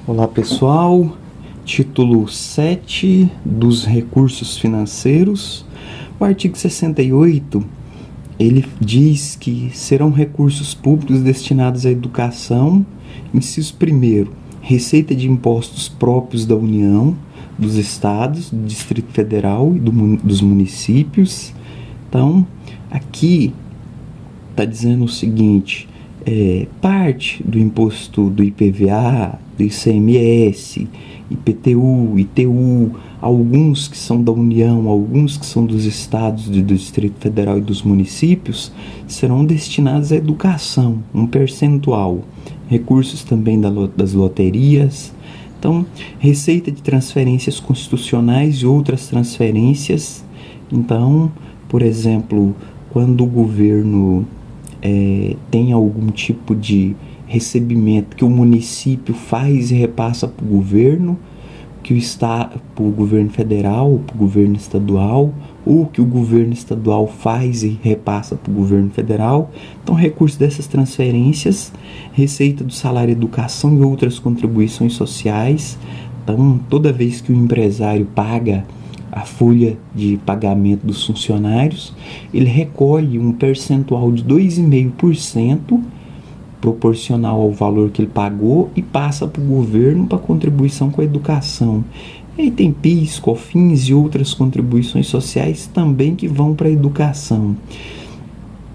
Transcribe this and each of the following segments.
Olá pessoal, título 7 dos recursos financeiros. O artigo 68, ele diz que serão recursos públicos destinados à educação, inciso 1º, receita de impostos próprios da União, dos Estados, do Distrito Federal e dos municípios. Então, aqui está dizendo o seguinte: parte do imposto do IPVA, do ICMS, IPTU, ITU, alguns que são da União, alguns que são dos estados, do Distrito Federal e dos municípios, serão destinados à educação, um percentual. Recursos também das loterias. Então, receita de transferências constitucionais e outras transferências. Então, por exemplo, quando o governo tem algum tipo de recebimento que o município faz e repassa para o governo, para o governo federal, para o governo estadual, ou que o governo estadual faz e repassa para o governo federal. Então, recurso dessas transferências, receita do salário educação e outras contribuições sociais. Então, toda vez que o empresário paga a folha de pagamento dos funcionários, ele recolhe um percentual de 2,5% proporcional ao valor que ele pagou e passa para o governo para contribuição com a educação. E aí tem PIS, COFINS e outras contribuições sociais também que vão para a educação.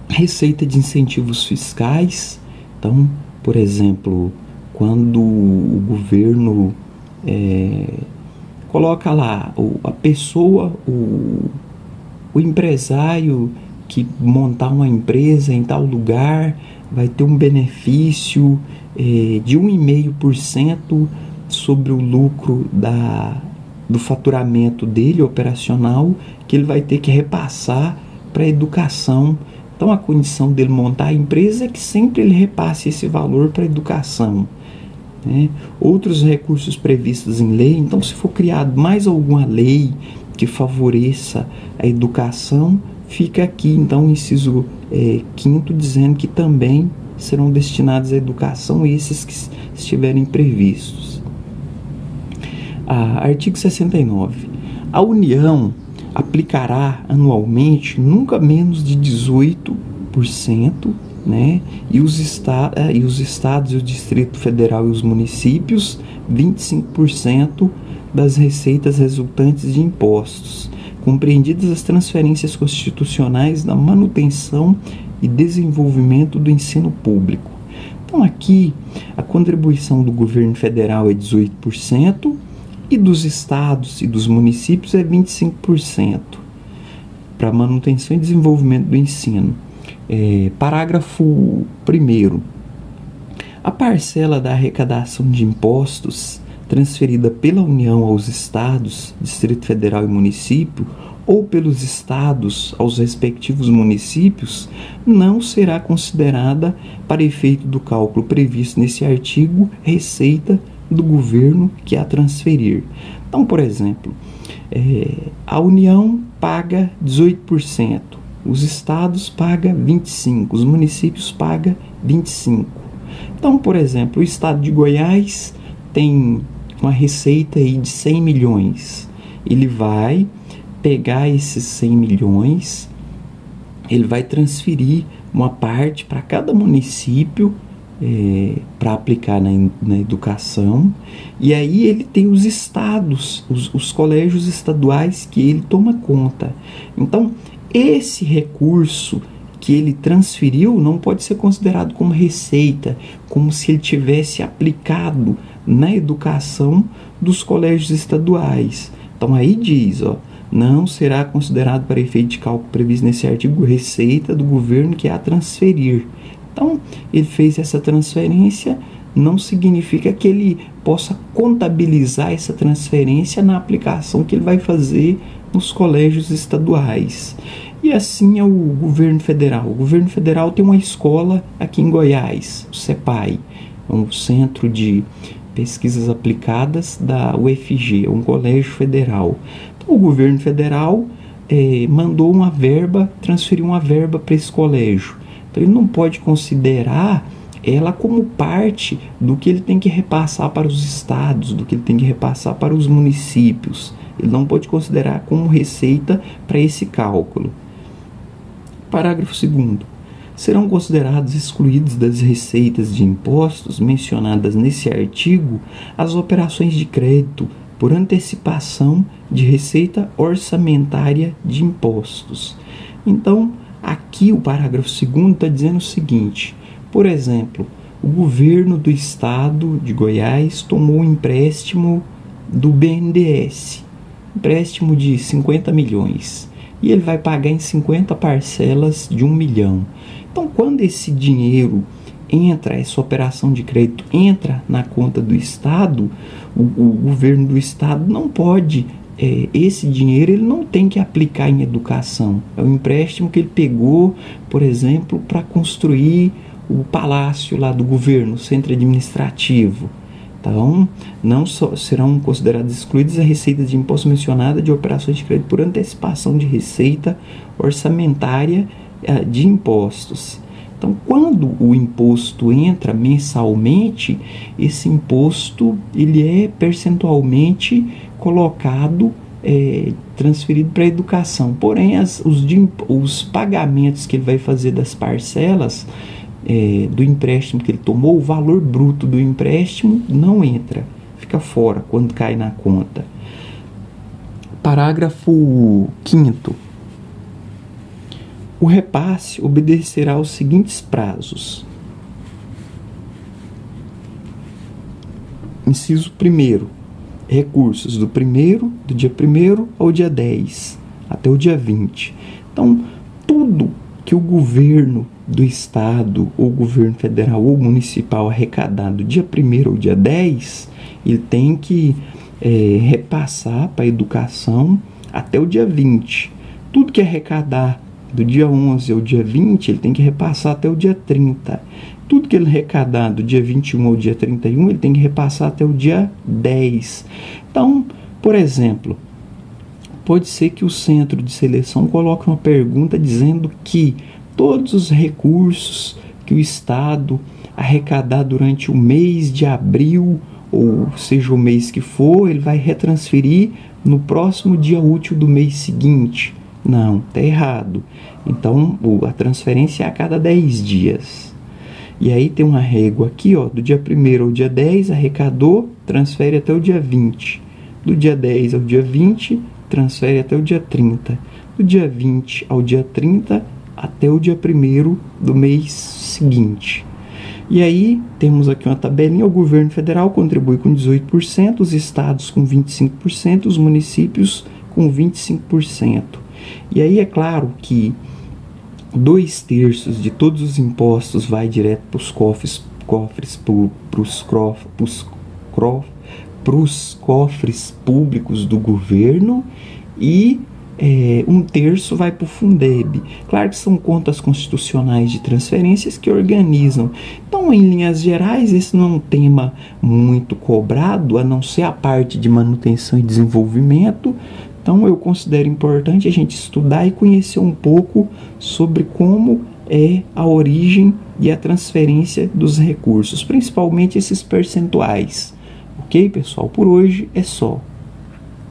Receita de incentivos fiscais. Então, por exemplo, quando o governo coloca lá a pessoa, o empresário que montar uma empresa em tal lugar vai ter um benefício de 1,5% sobre o lucro do faturamento dele operacional, que ele vai ter que repassar para a educação. Então, a condição dele montar a empresa é que sempre ele repasse esse valor para a educação. Outros recursos previstos em lei. Então, se for criado mais alguma lei que favoreça a educação, fica aqui então o inciso 5º dizendo que também serão destinados à educação esses que estiverem previstos. Artigo 69. A União aplicará anualmente nunca menos de 18%, e os estados e o Distrito Federal e os municípios 25% das receitas resultantes de impostos, compreendidas as transferências constitucionais da manutenção e desenvolvimento do ensino público. Então aqui a contribuição do governo federal é 18% e dos estados e dos municípios é 25% para manutenção e desenvolvimento do ensino. Parágrafo 1º. A parcela da arrecadação de impostos transferida pela União aos estados, Distrito Federal e município, ou pelos estados aos respectivos municípios, não será considerada, para efeito do cálculo previsto nesse artigo, receita do governo que a transferir. Então, por exemplo, a União paga 18%, os estados pagam 25%, os municípios pagam 25%. Então, por exemplo, o estado de Goiás tem uma receita aí de 100 milhões. Ele vai pegar esses 100 milhões, ele vai transferir uma parte para cada município para aplicar na educação, e aí ele tem os estados, os colégios estaduais que ele toma conta. Então, esse recurso que ele transferiu não pode ser considerado como receita, como se ele tivesse aplicado na educação dos colégios estaduais. Então aí diz, não será considerado para efeito de cálculo previsto nesse artigo receita do governo que a transferir. Então ele fez essa transferência, não significa que ele possa contabilizar essa transferência na aplicação que ele vai fazer nos colégios estaduais. E assim é o governo federal. O governo federal tem uma escola aqui em Goiás, o CEPAI, um centro de pesquisas aplicadas da UFG, um colégio federal. Então, o governo federal mandou transferiu uma verba para esse colégio. Então, ele não pode considerar ela como parte do que ele tem que repassar para os estados, do que ele tem que repassar para os municípios. Ele não pode considerar como receita para esse cálculo. Parágrafo 2º. Serão considerados excluídos das receitas de impostos mencionadas nesse artigo as operações de crédito por antecipação de receita orçamentária de impostos. Então, aqui o parágrafo 2º está dizendo o seguinte: por exemplo, o governo do estado de Goiás tomou um empréstimo do BNDES, empréstimo de 50 milhões, e ele vai pagar em 50 parcelas de 1 milhão. Então, quando esse dinheiro entra, essa operação de crédito entra na conta do estado, o governo do estado não pode, esse dinheiro ele não tem que aplicar em educação. É um empréstimo que ele pegou, por exemplo, para construir o palácio lá do governo, o centro administrativo. Então, não serão consideradas excluídas as receitas de imposto mencionada de operações de crédito por antecipação de receita orçamentária de impostos. Então, quando o imposto entra mensalmente, esse imposto ele é percentualmente colocado, transferido para a educação. Porém, os pagamentos que ele vai fazer das parcelas do empréstimo que ele tomou, o valor bruto do empréstimo não entra, fica fora quando cai na conta. Parágrafo 5º. O repasse obedecerá aos seguintes prazos. Inciso 1º. Recursos do dia 1º ao dia 10, até o dia 20. Então, tudo que o governo do estado, ou governo federal ou municipal arrecadar do dia 1º ao dia 10, ele tem que repassar para a educação até o dia 20. Tudo que arrecadar do dia 11 ao dia 20, ele tem que repassar até o dia 30. Tudo que ele arrecadar do dia 21 ao dia 31, ele tem que repassar até o dia 10. Então, por exemplo, pode ser que o centro de seleção coloque uma pergunta dizendo que todos os recursos que o estado arrecadar durante o mês de abril, ou seja, o mês que for, ele vai retransferir no próximo dia útil do mês seguinte. Não, está errado. Então, a transferência é a cada 10 dias. E aí tem uma régua aqui, do dia 1º ao dia 10, arrecadou, transfere até o dia 20. Do dia 10 ao dia 20, transfere até o dia 30. Do dia 20 ao dia 30, até o dia 1º do mês seguinte. E aí, temos aqui uma tabelinha: o governo federal contribui com 18%, os estados com 25%, os municípios com 25%. E aí é claro que 2/3 de todos os impostos vai direto para os cofres públicos do governo, e 1/3 vai para o Fundeb. Claro que são contas constitucionais de transferências que organizam. Então, em linhas gerais, esse não é um tema muito cobrado, a não ser a parte de manutenção e desenvolvimento. Então, eu considero importante a gente estudar e conhecer um pouco sobre como é a origem e a transferência dos recursos, principalmente esses percentuais. Ok, pessoal? Por hoje é só.